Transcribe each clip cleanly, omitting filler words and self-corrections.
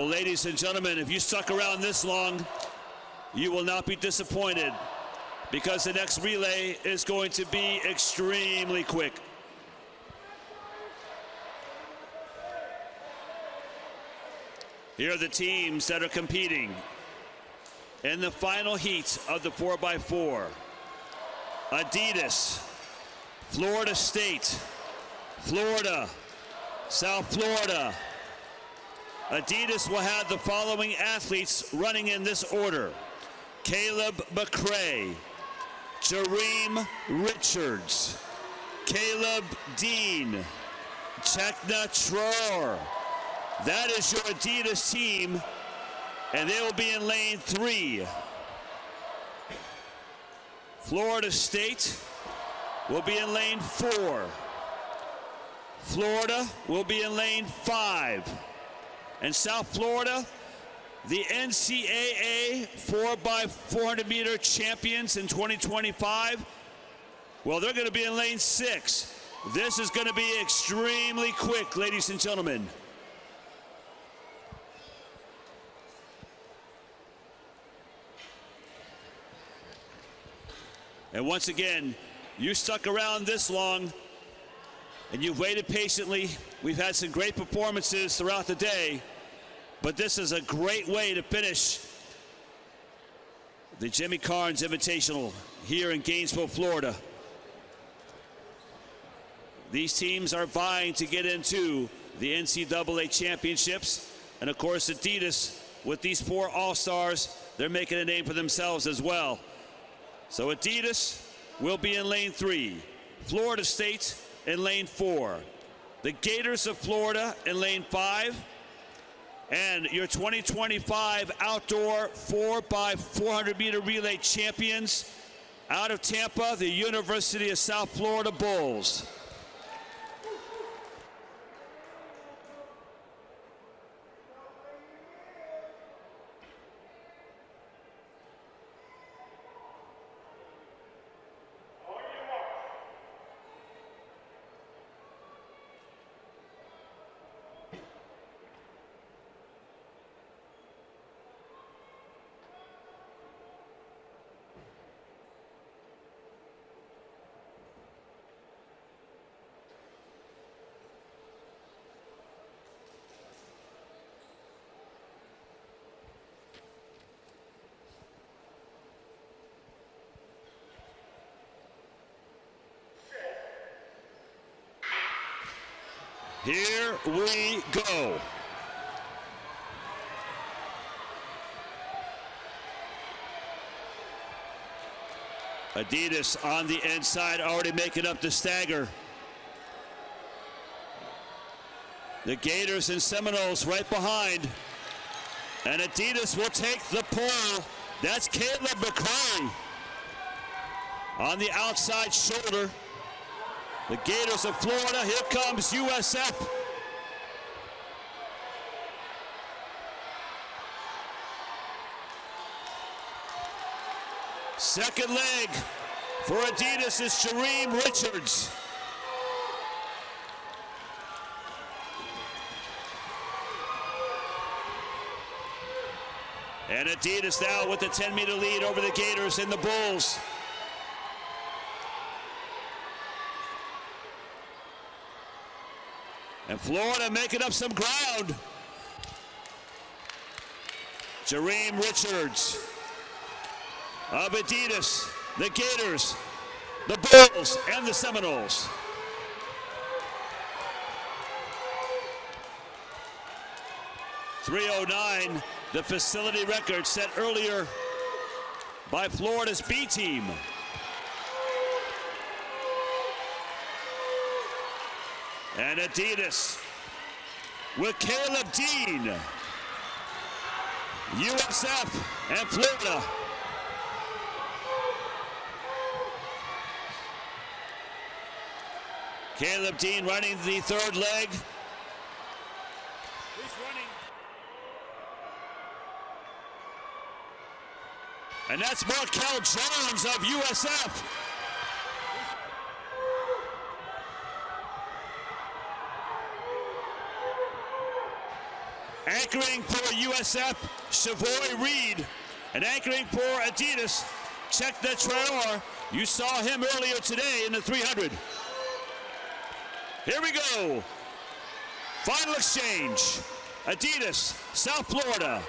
Well, ladies and gentlemen, if you stuck around this long, you will not be disappointed, because the next relay is going to be extremely quick. Here are the teams that are competing in the final heat of the 4x4. Adidas, Florida State, Florida, South Florida. Adidas will have the following athletes running in this order: Khaleb McRae, Jereem Richards, Caleb Dean, Cheickna Traore. That is your Adidas team, and they will be in lane 3. Florida State will be in lane 4. Florida will be in lane 5. And South Florida, the NCAA 4x400 meter champions in 2025, well, they're going to be in lane 6. This is going to be extremely quick, ladies and gentlemen. And once again, you stuck around this long and you've waited patiently. We've had some great performances throughout the day, but this is a great way to finish the Jimmy Carnes Invitational here in Gainesville, Florida. These teams are vying to get into the NCAA championships, and of course Adidas, with these 4 All-Stars, they're making a name for themselves as well. So Adidas will be in lane 3, Florida State in lane 4, the Gators of Florida in lane 5, and your 2025 outdoor 4x400 meter relay champions out of Tampa, the University of South Florida Bulls. Here we go. Adidas on the inside, already making up the stagger. The Gators and Seminoles right behind. And Adidas will take the pole. That's Khaleb McRae on the outside shoulder. The Gators of Florida, here comes USF. Second leg for Adidas is Jereem Richards. And Adidas now with the 10-meter lead over the Gators and the Bulls. And Florida making up some ground. Jereem Richards of Adidas, the Gators, the Bulls, and the Seminoles. .309, the facility record set earlier by Florida's B team. And Adidas with Caleb Dean, USF and Florida. Caleb Dean running the third leg. Who's running? And that's Markel Jones of USF. Anchoring for USF, Chavoy Reed. And anchoring for Adidas, Cheickna Traore. You saw him earlier today in the 300. Here we go. Final exchange. Adidas, South Florida,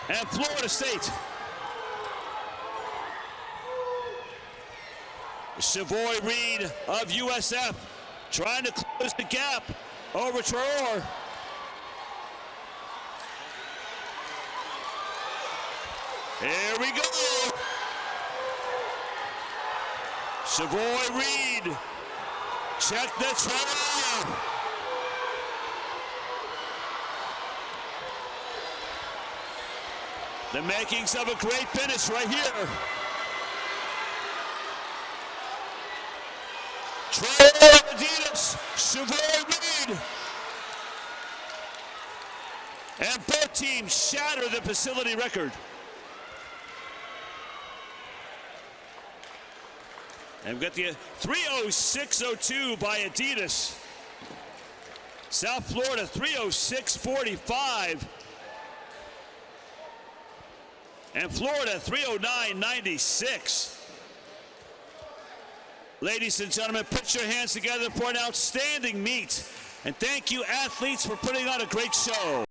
and Florida State. Chavoy Reed of USF trying to close the gap over Traore. Here we go. Chavoy Reed, Cheickna Traore. The makings of a great finish right here. Traore, Adidas, Chavoy Reed. And both teams shatter the facility record. And we've got the 3:06.02 by Adidas. South Florida 3:06.45. And Florida 3:09.96. Ladies and gentlemen, put your hands together for an outstanding meet. And thank you, athletes, for putting on a great show.